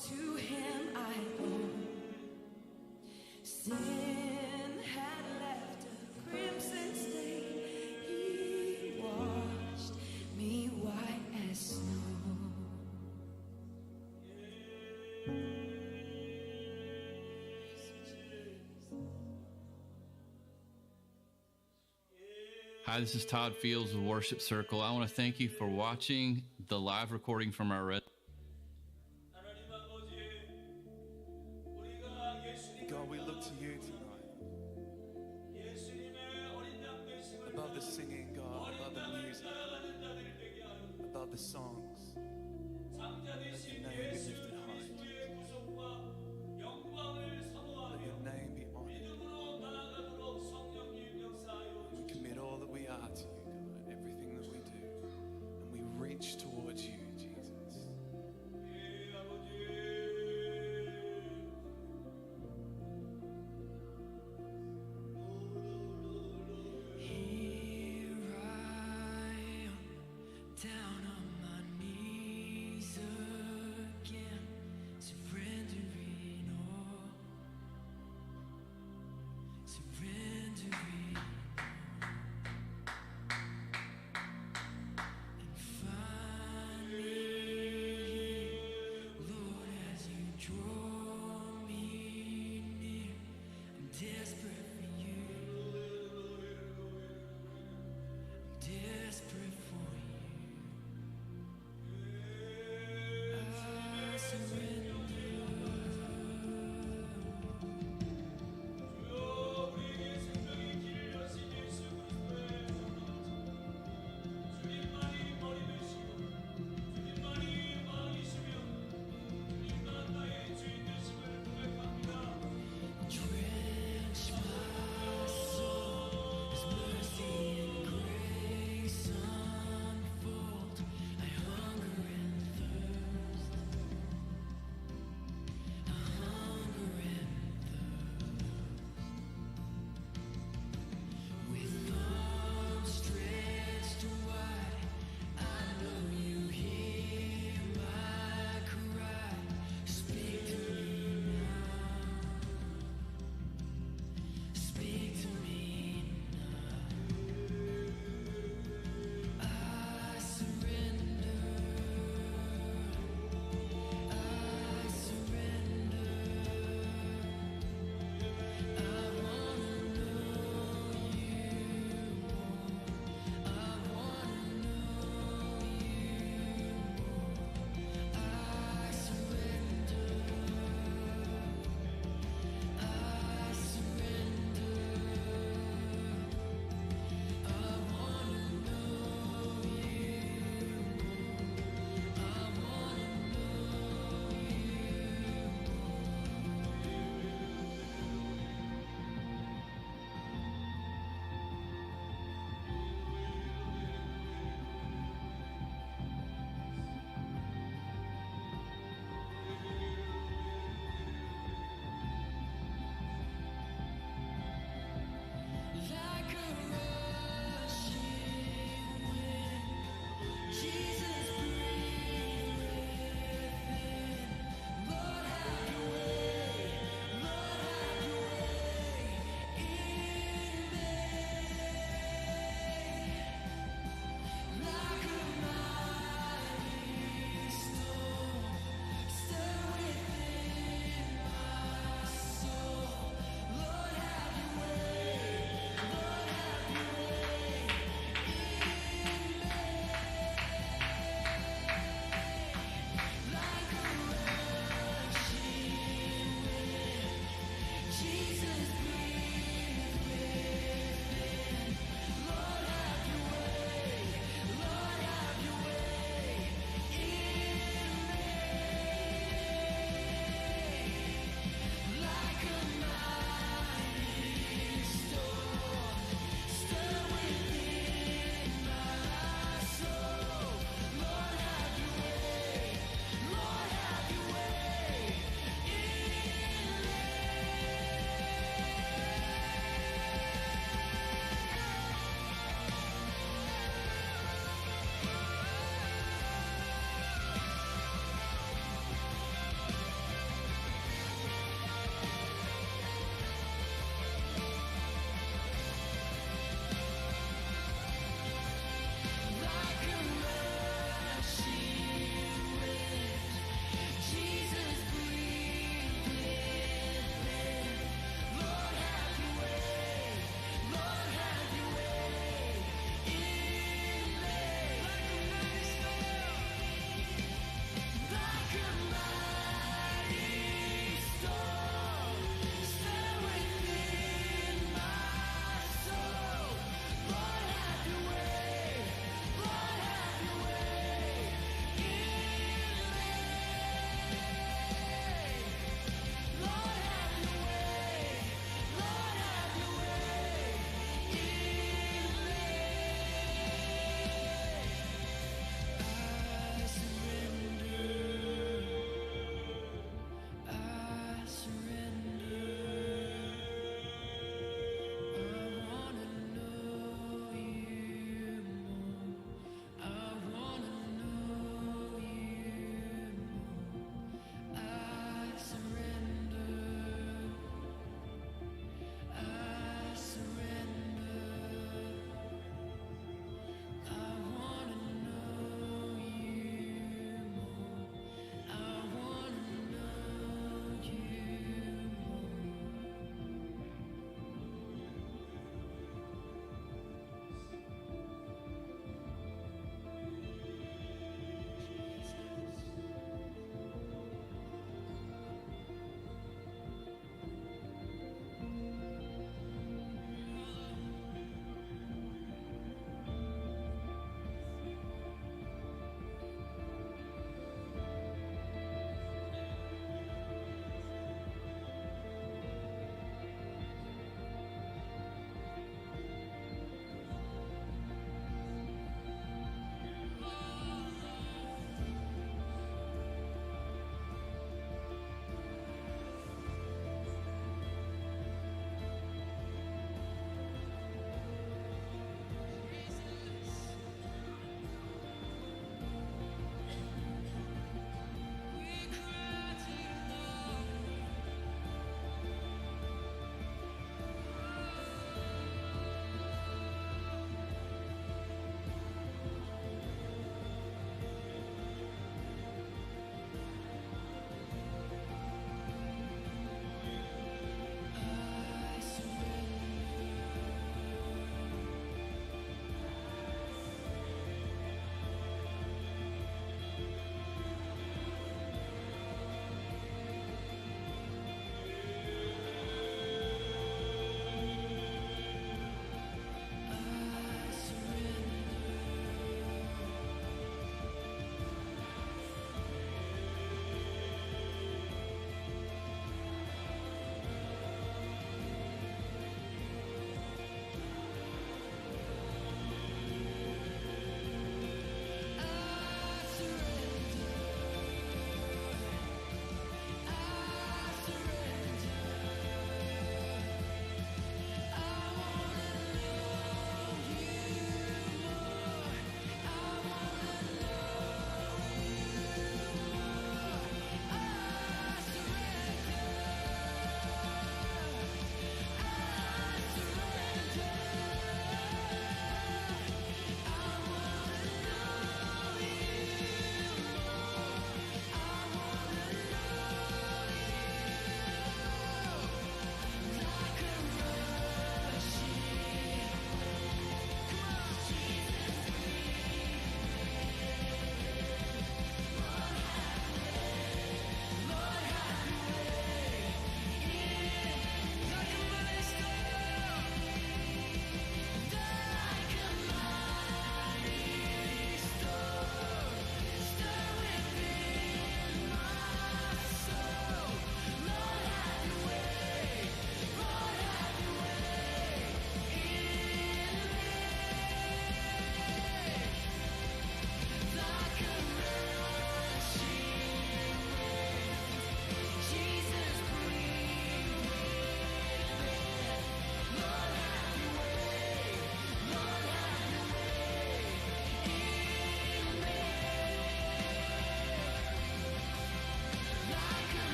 to him I owe. Sin had left a crimson stain, he washed me white as snow. Hi, this is Todd Fields of Worship Circle. I want to thank you for watching the live recording from our God, we look to you tonight. Above the singing, God, above the music, above the songs, let your name be lifted high. Let your name be honored. We commit all that we are to you, God, everything that we do, and we reach towards you, Jesus. Here I am, down on my knees.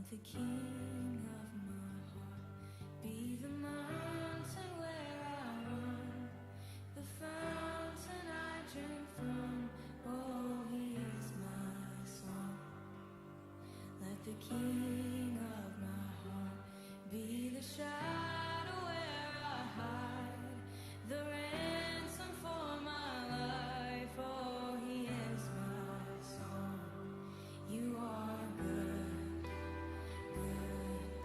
Let the king of my heart be the mountain where I run, the fountain I drink from. Oh, he is my song. Let the king of my heart be the shadow where I hide, the ransom for my life. Oh, he is my song. You are good, good,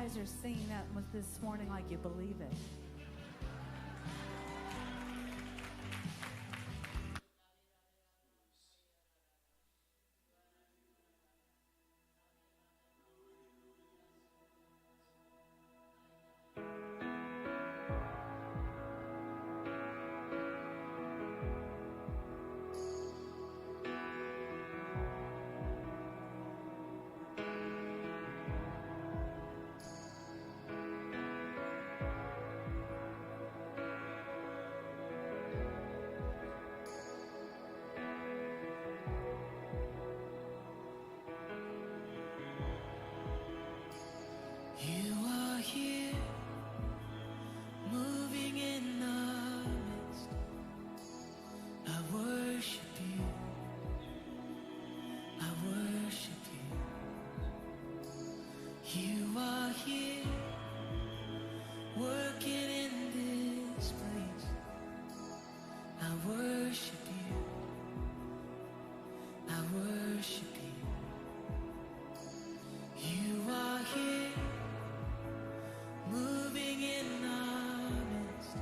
guys are singing that with this morning like you believe it. You are here, moving in our midst. I worship you. I worship you. You are here, working in this place. I worship you. I worship you. You are here, moving in our midst.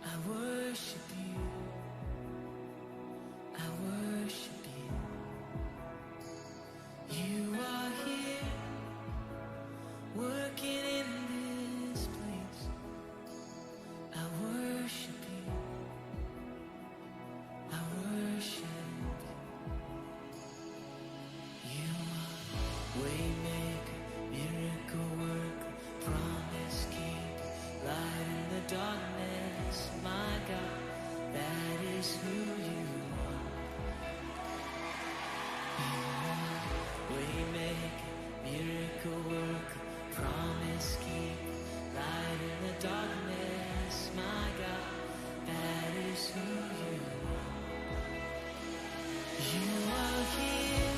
I worship you. I worship you. You are here, working in this place. I worship you. I worship you. You are waymaker, miracle worker, promise keeper, light in the darkness. My God, that is who you are. You are waymaker, miracle worker, promise keeper, light in the darkness. My God, that is who you are. You are here,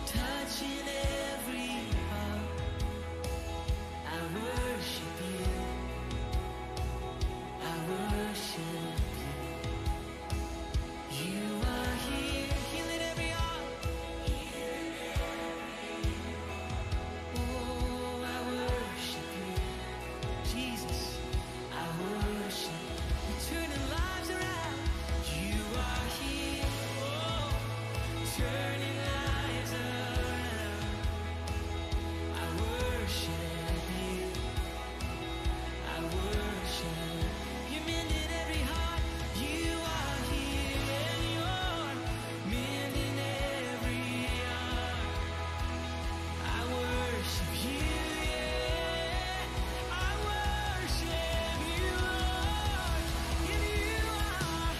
touching every heart. I worship you. I worship you. You are here, healing every heart. Oh, I worship you, Jesus. I worship you, turning lives around. You are here, oh, turning lives around. I worship you. I worship. You mended every heart. You are here and you're mending every heart. I worship you, yeah. I worship you, Lord. And you are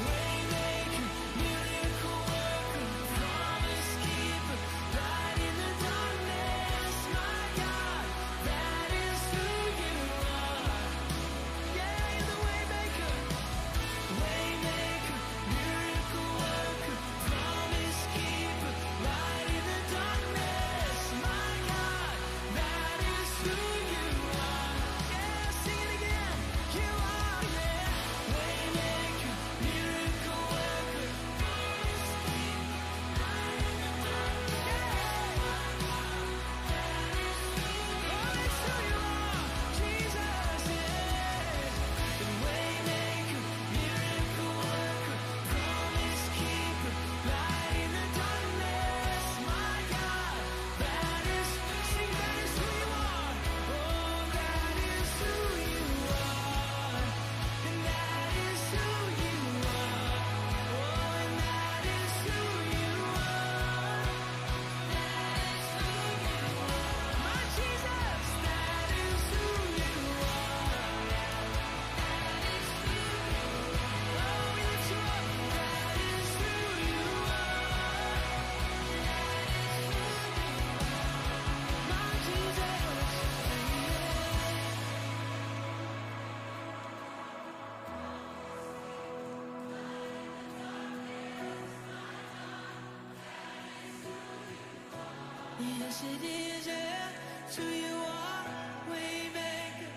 waymaker, miracle worker, promise keeper, light in the darkness. My God, that is who you are. Yeah, you're the waymaker, miracle worker, promise keeper, light in the darkness. My God, that is who you are. Yeah, sing it again. You are, yeah, waymaker, miracle worker, promise keeper, light in the darkness. Oh, that's who you are, Jesus, yeah. Waymaker, miracle worker, promise keeper, light in the darkness. My God, that is, sing, that is who you are. Oh, that is who you are. And that is who you are. Oh, and that is who you are. That is who you are. My Jesus, that is who you are. Oh, we lift you up. That is who you are. My Jesus. Yes, it is, yeah. It's who you are, waymaker.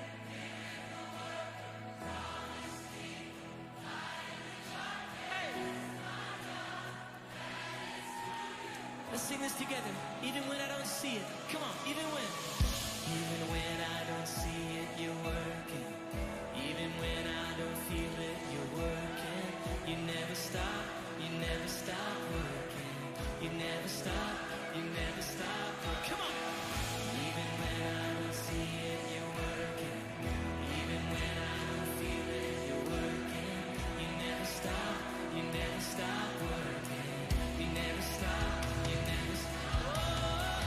That's sing this together. Even when I don't see it. Come on, even when. Even when I don't see it, you're working. Even when I don't feel it, you're working. You never stop, you never stop working. You never stop, you never stop working. Come on. Even when I don't see it, you're working. Even when I don't feel it, you're working. You never stop, you never stop working. You never stop, you never stop. Oh,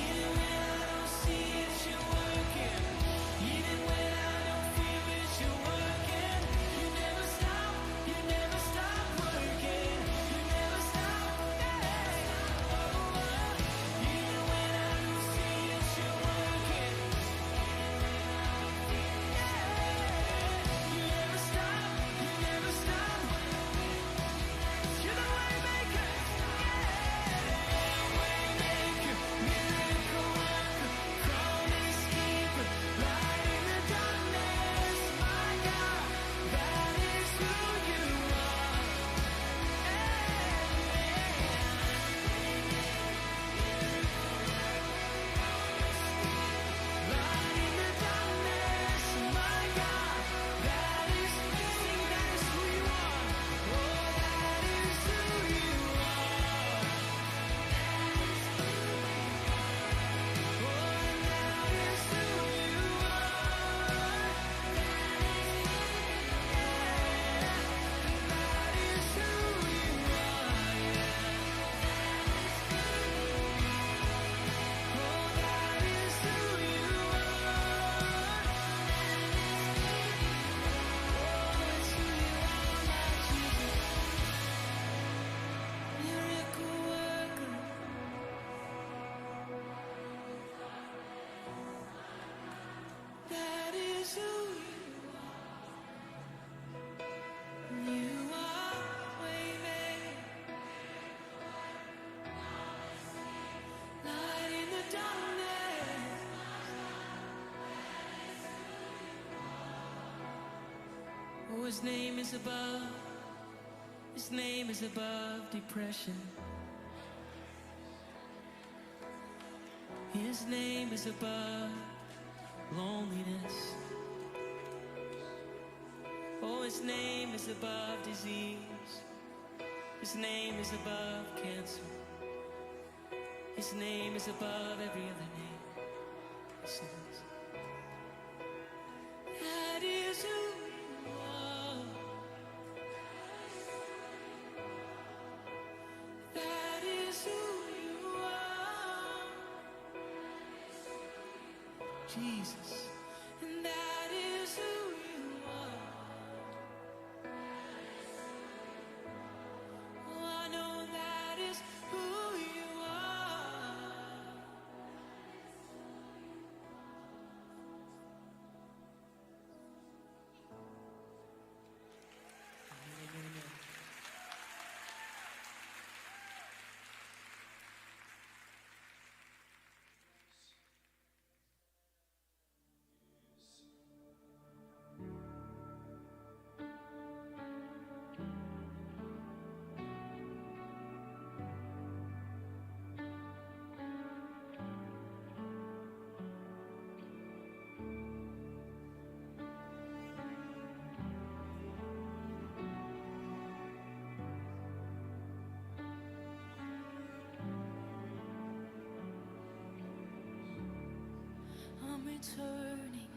even when I don't see it, you're working. Even when I don't feel it, you're working. You never stop, you never stop working. You never stop, yeah. Oh, even when I don't see it, you're working. You never stop, you never stop. You're the way maker, way maker, miracle worker, promise keeper, light in the darkness. My God, that is who you are. Light in the darkness. My God, that is who you are. Oh, that is who you are. Oh, and that is who you are. That is who you are. Oh, that is who you are. Oh, it's who you are, my Jesus. Miracle worker. That is who you are. You are waymaker, light in the darkness. Oh, his name is above. His name is above depression. His name is above loneliness. Oh, his name is above disease. His name is above cancer. His name is above every other name. Listen to this. That is who you are. That is who you are. Jesus. And that is who you are. Oh, I know that is who you are. I'm returning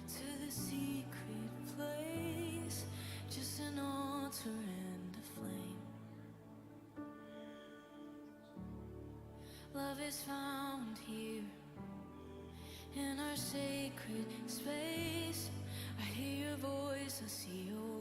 to the secret place, just an altar and a flame. Love is found here in our sacred space. I hear your voice, I see your